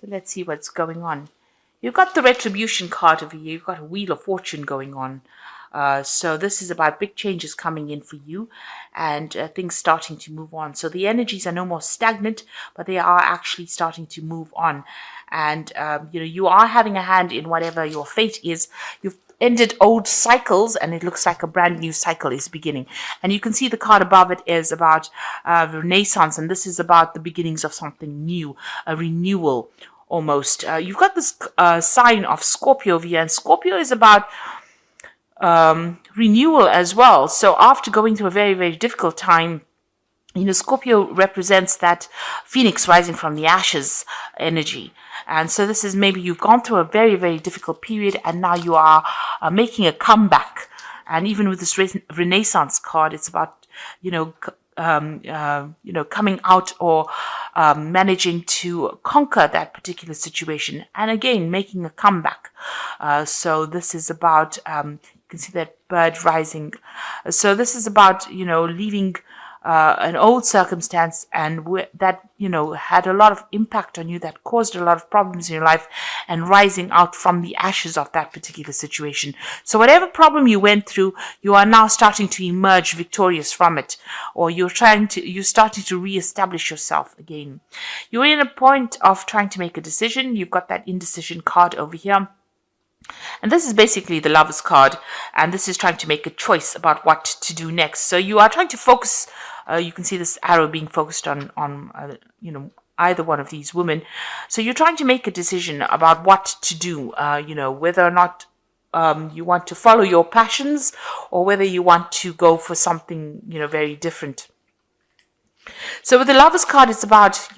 So let's see what's going on. You've got the retribution card over here. You've got a wheel of fortune going on. So this is about big changes coming in for you and things starting to move on. So the energies are no more stagnant, but they are actually starting to move on. And, you are having a hand in whatever your fate is. You've ended old cycles and it looks like a brand new cycle is beginning. And you can see the card above it is about Renaissance, and this is about the beginnings of something new, a renewal almost. You've got this sign of Scorpio over here, and Scorpio is about renewal as well. So after going through a very, very difficult time, Scorpio represents that phoenix rising from the ashes energy. And so this is maybe you've gone through a very, very difficult period and now you are making a comeback. And even with this Renaissance card, it's about, coming out or managing to conquer that particular situation. And again, making a comeback. So this is about, you can see that bird rising. So this is about, leaving an old circumstance and that, had a lot of impact on you, that caused a lot of problems in your life, and rising out from the ashes of that particular situation. So whatever problem you went through, you are now starting to emerge victorious from it, or you're starting to reestablish yourself again. You're in a point of trying to make a decision. You've got that indecision card over here. And this is basically the Lover's card, and this is trying to make a choice about what to do next. So you are trying to focus. You can see this arrow being focused on either one of these women. So you're trying to make a decision about what to do. Whether or not you want to follow your passions, or whether you want to go for something very different. So with the Lover's card, it's about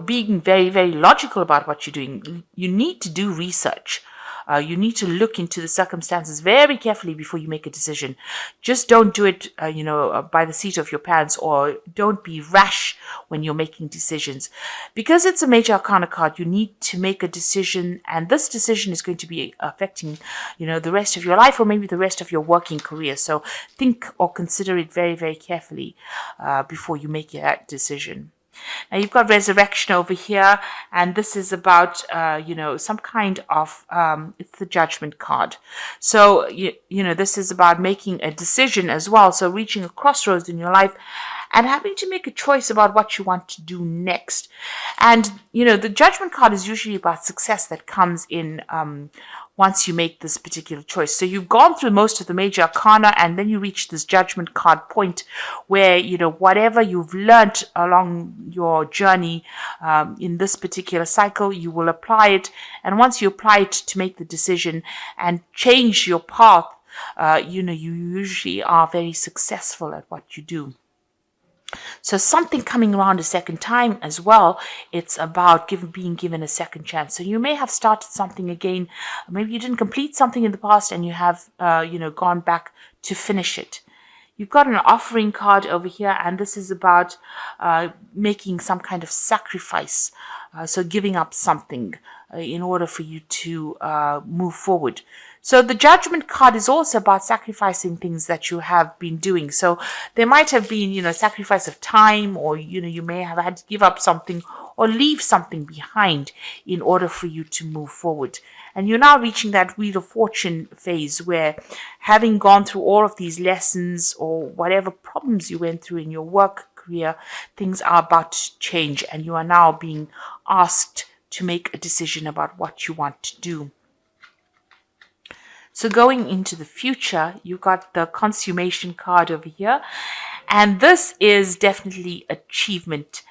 being very, very logical about what you're doing. You need to do research. You need to look into the circumstances very carefully before you make a decision. Just don't do it, by the seat of your pants, or don't be rash when you're making decisions. Because it's a major arcana card, you need to make a decision, and this decision is going to be affecting, the rest of your life, or maybe the rest of your working career. So think or consider it very, very carefully before you make that decision. Now you've got resurrection over here, and this is about, some kind of, it's the judgment card. So, this is about making a decision as well. So reaching a crossroads in your life and having to make a choice about what you want to do next. And, the judgment card is usually about success that comes in, once you make this particular choice. So you've gone through most of the major arcana, and then you reach this judgment card point where, whatever you've learned along your journey in this particular cycle, you will apply it. And once you apply it to make the decision and change your path, you usually are very successful at what you do. So something coming around a second time as well, it's about being given a second chance. So you may have started something again. Maybe you didn't complete something in the past and you have, gone back to finish it. You've got an offering card over here, and this is about making some kind of sacrifice. So giving up something in order for you to move forward. So the judgment card is also about sacrificing things that you have been doing. So there might have been, sacrifice of time, or, you may have had to give up something or leave something behind in order for you to move forward. And you're now reaching that Wheel of Fortune phase where, having gone through all of these lessons or whatever problems you went through in your work career, things are about to change, and you are now being asked to make a decision about what you want to do. So going into the future, you've got the consummation card over here. And this is definitely achievement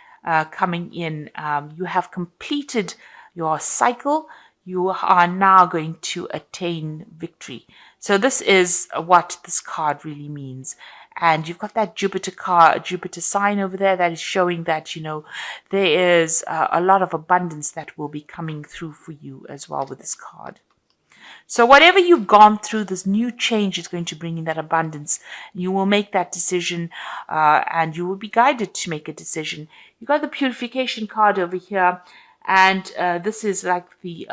coming in. You have completed your cycle. You are now going to attain victory. So this is what this card really means. And you've got that Jupiter sign over there that is showing that, there is a lot of abundance that will be coming through for you as well with this card. So whatever you've gone through, this new change is going to bring in that abundance. You will make that decision, and you will be guided to make a decision. You got the purification card over here, and this is like the,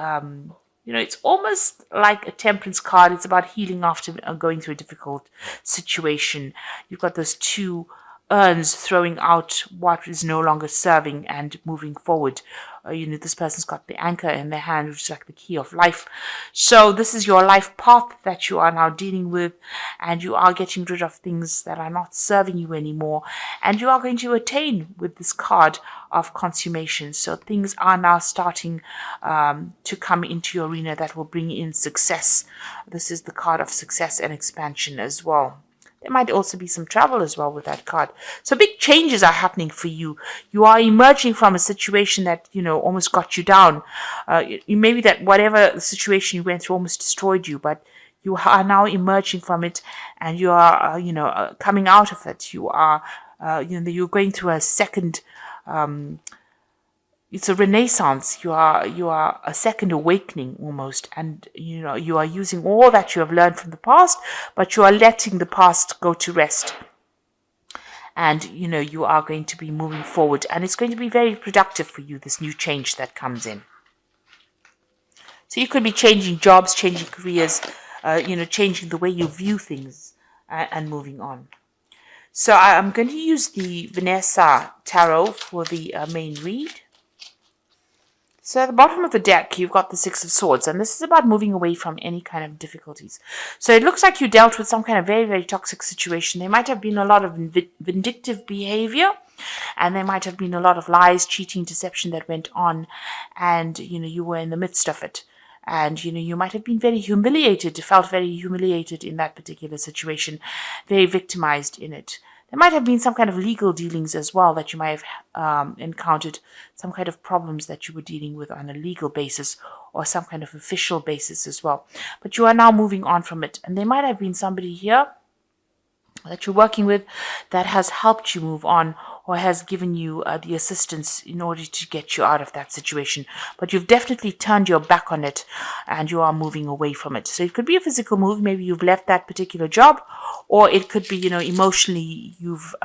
it's almost like a temperance card. It's about healing after going through a difficult situation. You've got those two urns, throwing out what is no longer serving and moving forward. This person's got the anchor in their hand, which is like the key of life. So this is your life path that you are now dealing with, and you are getting rid of things that are not serving you anymore, and you are going to attain with this card of consummation. So things are now starting to come into your arena that will bring in success. This is the card of success and expansion as well. There might also be some travel as well with that card. So big changes are happening for you. You are emerging from a situation that, almost got you down. Maybe that whatever situation you went through almost destroyed you, but you are now emerging from it, and you are, coming out of it. You are, you're going through a second, it's a renaissance. You are a second awakening almost, and you are using all that you have learned from the past, but you are letting the past go to rest, and you are going to be moving forward, and it's going to be very productive for you, this new change that comes in. So you could be changing jobs, changing careers, changing the way you view things, and moving on. So I'm going to use the Vanessa Tarot for the main read. So at the bottom of the deck, you've got the Six of Swords, and this is about moving away from any kind of difficulties. So it looks like you dealt with some kind of very, very toxic situation. There might have been a lot of vindictive behavior, and there might have been a lot of lies, cheating, deception that went on, and, you were in the midst of it. And, you might have been very humiliated, felt very humiliated in that particular situation, very victimized in it. There might have been some kind of legal dealings as well that you might have encountered, some kind of problems that you were dealing with on a legal basis or some kind of official basis as well. But you are now moving on from it. And there might have been somebody here that you're working with that has helped you move on, or has given you the assistance in order to get you out of that situation. But you've definitely turned your back on it, and you are moving away from it. So it could be a physical move. Maybe you've left that particular job, or it could be, emotionally you've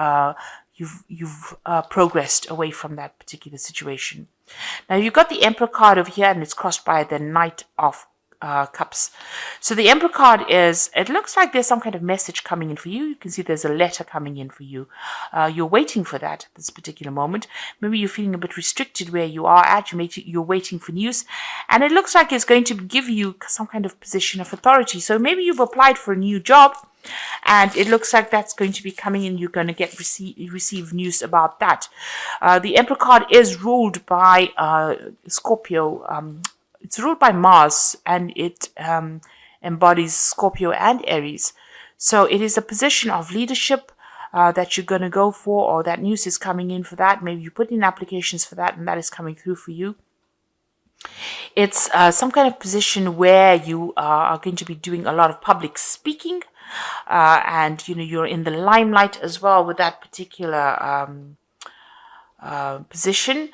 progressed away from that particular situation. Now you've got the Emperor card over here, and it's crossed by the Knight of Cups. So the Emperor card it looks like there's some kind of message coming in for you. You can see there's a letter coming in for you. You're waiting for that at this particular moment. Maybe you're feeling a bit restricted where you are at. You're waiting for news, and it looks like it's going to give you some kind of position of authority. So maybe you've applied for a new job, and it looks like that's going to be coming in. You're going to receive news about that. The Emperor card is ruled by Scorpio. It's ruled by Mars, and it embodies Scorpio and Aries. So it is a position of leadership that you're going to go for, or that news is coming in for that. Maybe you put in applications for that, and that is coming through for you. It's some kind of position where you are going to be doing a lot of public speaking, and you're in the limelight as well with that particular position.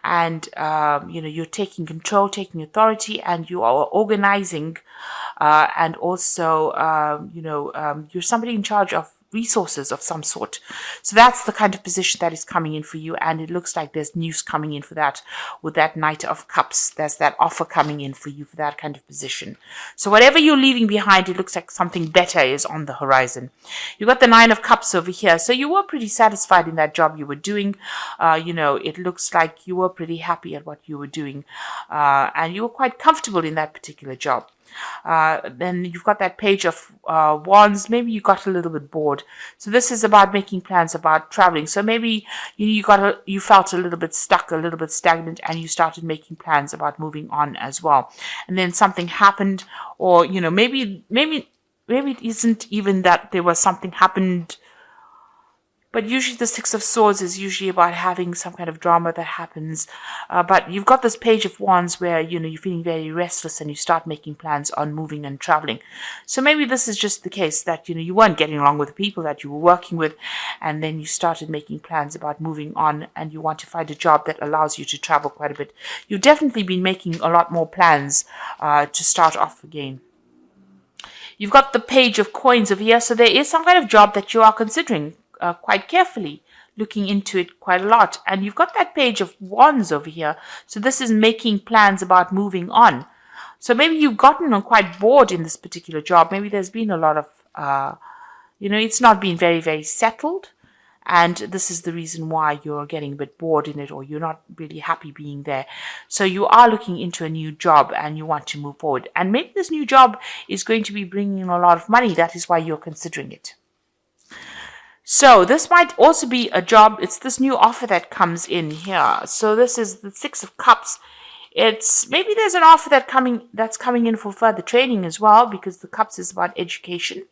And you're taking control, taking authority, and you are organizing, and also you're somebody in charge of resources of some sort. So that's the kind of position that is coming in for you, and it looks like there's news coming in for that with that Knight of Cups. There's that offer coming in for you for that kind of position. So whatever you're leaving behind, it looks like something better is on the horizon. You've got the Nine of Cups over here. So you were pretty satisfied in that job you were doing. It looks like you were pretty happy at what you were doing, and you were quite comfortable in that particular job. Then you've got that Page of Wands. Maybe you got a little bit bored. So this is about making plans about traveling. So maybe you felt a little bit stuck, a little bit stagnant, and you started making plans about moving on as well. And then something happened, or maybe it isn't even that there was something happened. But usually the Six of Swords is usually about having some kind of drama that happens. But you've got this Page of Wands where, you're feeling very restless, and you start making plans on moving and traveling. So maybe this is just the case that, you weren't getting along with the people that you were working with, and then you started making plans about moving on, and you want to find a job that allows you to travel quite a bit. You've definitely been making a lot more plans to start off again. You've got the Page of Coins over here. So there is some kind of job that you are considering quite carefully, looking into it quite a lot. And you've got that Page of Wands over here. So this is making plans about moving on. So maybe you've gotten quite bored in this particular job. Maybe there's been a lot of, it's not been very, very settled. And this is the reason why you're getting a bit bored in it, or you're not really happy being there. So you are looking into a new job and you want to move forward. And maybe this new job is going to be bringing in a lot of money. That is why you're considering it. So this might also be a job. It's this new offer that comes in here. So this is the Six of Cups. It's maybe there's an offer that's coming in for further training as well, because the Cups is about education.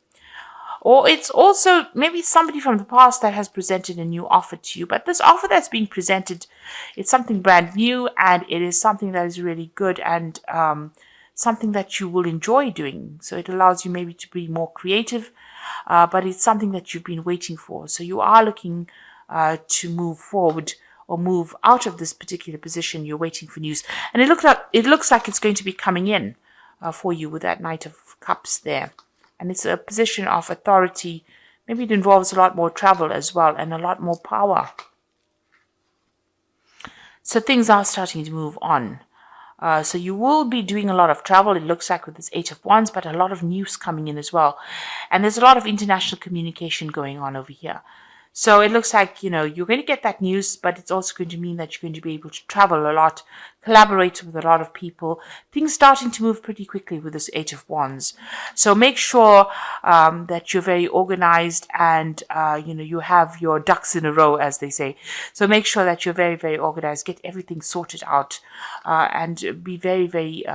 Or it's also maybe somebody from the past that has presented a new offer to you. But this offer that's being presented, it's something brand new, and it is something that is really good, and something that you will enjoy doing. So it allows you maybe to be more creative, but it's something that you've been waiting for. So you are looking to move forward or move out of this particular position. You're waiting for news. And it looks like it's going to be coming in for you with that Knight of Cups there. And it's a position of authority. Maybe it involves a lot more travel as well, and a lot more power. So things are starting to move on. So you will be doing a lot of travel, it looks like, with this Eight of Wands, but a lot of news coming in as well. And there's a lot of international communication going on over here. So it looks like, you're going to get that news, but it's also going to mean that you're going to be able to travel a lot, collaborate with a lot of people. Things starting to move pretty quickly with this Eight of Wands. So make sure that you're very organized, and, you have your ducks in a row, as they say. So make sure that you're very, very organized. Get everything sorted out, and be very, very,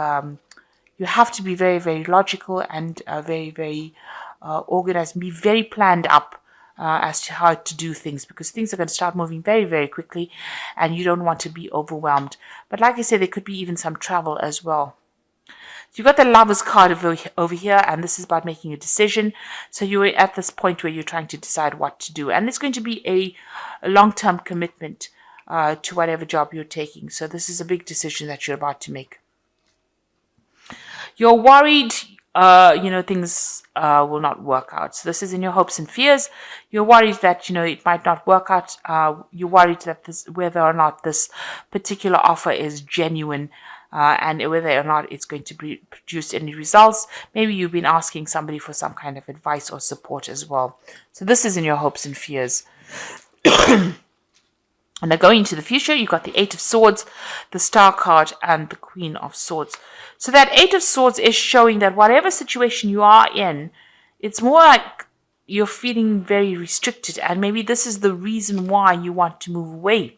you have to be very, very logical, and very, very organized, and be very planned up as to how to do things, because things are going to start moving very, very quickly, and you don't want to be overwhelmed. But like I said, there could be even some travel as well. So you've got the Lovers card over here, and this is about making a decision. So you're at this point where you're trying to decide what to do, and it's going to be a long-term commitment to whatever job you're taking. So this is a big decision that you're about to make. You're worried things will not work out. So this is in your hopes and fears. You're worried that, it might not work out. You're worried that whether or not this particular offer is genuine, and whether or not it's going to produce any results. Maybe you've been asking somebody for some kind of advice or support as well. So this is in your hopes and fears. And now going into the future, you've got the Eight of Swords, the Star card, and the Queen of Swords. So that Eight of Swords is showing that whatever situation you are in, it's more like you're feeling very restricted, and maybe this is the reason why you want to move away.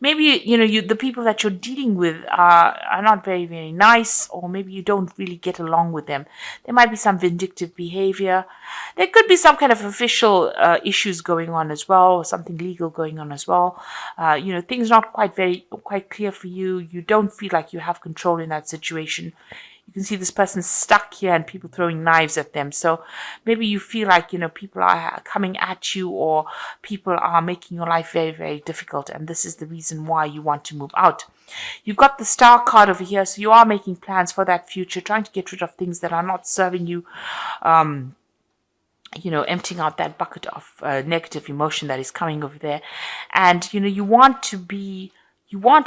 Maybe, the people that you're dealing with are not very, very nice, or maybe you don't really get along with them. There might be some vindictive behavior. There could be some kind of official issues going on as well, or something legal going on as well. Things not quite clear for you. You don't feel like you have control in that situation. You can see this person stuck here and people throwing knives at them. So maybe you feel like, people are coming at you, or people are making your life very, very difficult. And this is the reason why you want to move out. You've got the Star card over here. So you are making plans for that future, trying to get rid of things that are not serving you. Emptying out that bucket of negative emotion that is coming over there. And, you want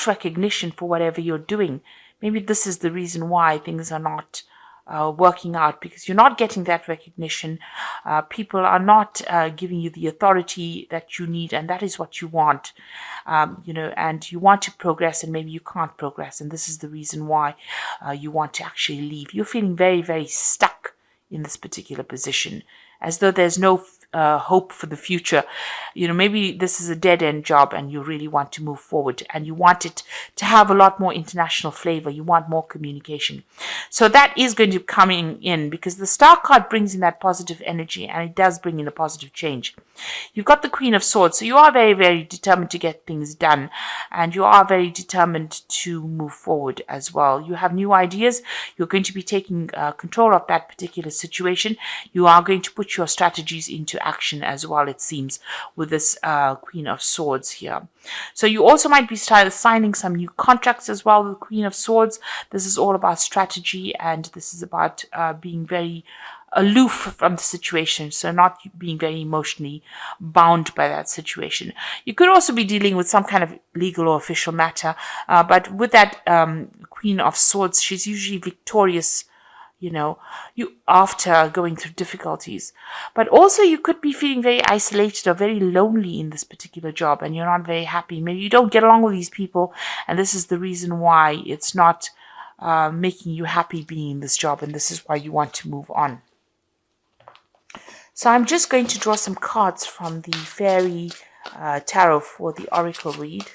recognition for whatever you're doing. Maybe this is the reason why things are not working out, because you're not getting that recognition. People are not giving you the authority that you need, and that is what you want. And you want to progress, and maybe you can't progress, and this is the reason why you want to actually leave. You're feeling very, very stuck in this particular position, as though there's no hope for the future. Maybe this is a dead-end job and you really want to move forward, and you want it to have a lot more international flavor. You want more communication. So that is going to be coming in, because the Star card brings in that positive energy, and it does bring in a positive change. You've got the Queen of Swords. So you are very, very determined to get things done, and you are very determined to move forward as well. You have new ideas. You're going to be taking control of that particular situation. You are going to put your strategies into action as well, it seems, with this Queen of Swords here. So you also might be signing some new contracts as well with Queen of Swords. This is all about strategy, and this is about being very aloof from the situation, so not being very emotionally bound by that situation. You could also be dealing with some kind of legal or official matter, but with that Queen of Swords, she's usually victorious, you after going through difficulties. But also you could be feeling very isolated or very lonely in this particular job, and you're not very happy. Maybe you don't get along with these people, and this is the reason why it's not making you happy being in this job, and this is why you want to move on. So I'm just going to draw some cards from the Fairy Tarot for the Oracle read.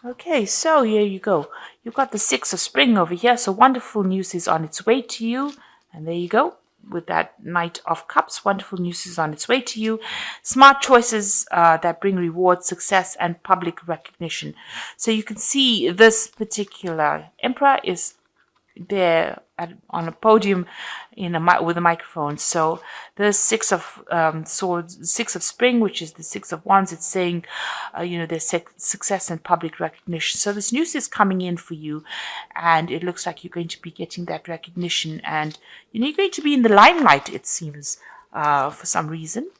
Okay, so here you go. You've got the Six of Spring over here. So wonderful news is on its way to you. And there you go. With that Knight of Cups, wonderful news is on its way to you. Smart choices that bring reward, success, and public recognition. So you can see this particular Emperor is there on a podium with a microphone. So the Six of Swords, Six of Spring, which is the Six of Wands, it's saying, there's success and public recognition. So this news is coming in for you, and it looks like you're going to be getting that recognition, and you're going to be in the limelight, it seems, for some reason.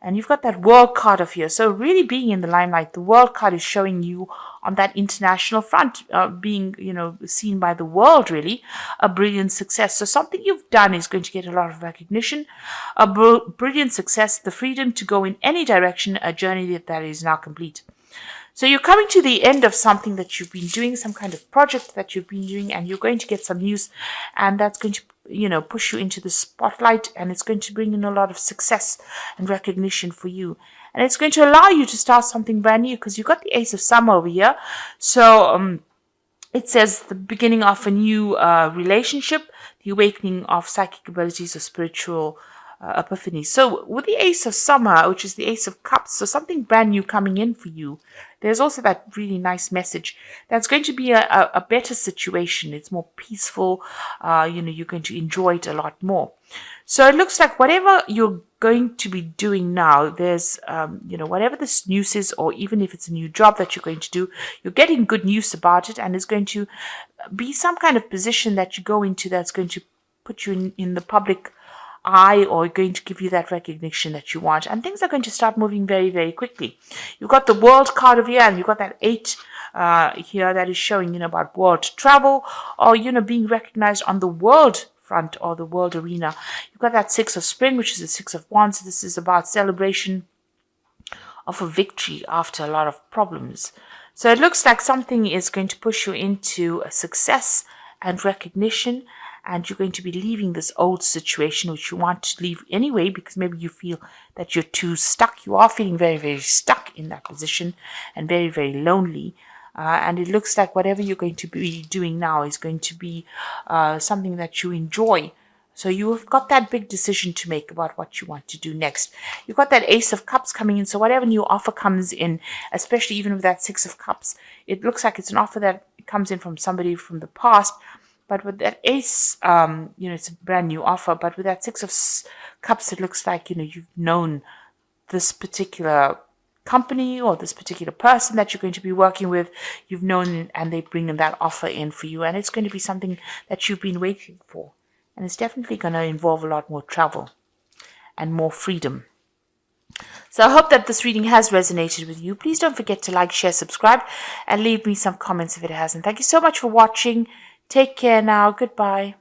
And you've got that World card of here. So really being in the limelight, the World card is showing you on that international front, being, seen by the world, really, a brilliant success. So something you've done is going to get a lot of recognition, a brilliant success, the freedom to go in any direction, a journey that is now complete. So you're coming to the end of something that you've been doing, some kind of project that you've been doing, and you're going to get some news, and that's going to push you into the spotlight, and it's going to bring in a lot of success and recognition for you. And it's going to allow you to start something brand new, because you've got the Ace of Summer over here. So it says the beginning of a new relationship, the awakening of psychic abilities or spiritual epiphany. So with the Ace of Summer, which is the Ace of Cups, so something brand new coming in for you. There's also that really nice message that's going to be a better situation. It's more peaceful. You're going to enjoy it a lot more. So it looks like whatever you're going to be doing now, there's, whatever this news is, or even if it's a new job that you're going to do, you're getting good news about it, and it's going to be some kind of position that you go into that's going to put you in the public eye, or going to give you that recognition that you want, and things are going to start moving very, very quickly. You've got the World card over here, and you've got that 8 here that is showing about world travel, or being recognized on the world front or the world arena. You've got that Six of Spring, which is the Six of Wands. This is about celebration of a victory after a lot of problems. So it looks like something is going to push you into a success and recognition, and you're going to be leaving this old situation, which you want to leave anyway, because maybe you feel that you're too stuck. You are feeling very, very stuck in that position and very, very lonely. And it looks like whatever you're going to be doing now is going to be something that you enjoy. So you've got that big decision to make about what you want to do next. You've got that Ace of Cups coming in. So whatever new offer comes in, especially even with that Six of Cups, it looks like it's an offer that comes in from somebody from the past. But with that Ace, it's a brand new offer. But with that Six of Cups, it looks like, you've known this particular company or this particular person that you're going to be working with. You've known, and they bring that offer in for you. And it's going to be something that you've been waiting for. And it's definitely going to involve a lot more travel and more freedom. So I hope that this reading has resonated with you. Please don't forget to like, share, subscribe, and leave me some comments if it hasn't. Thank you so much for watching. Take care now. Goodbye.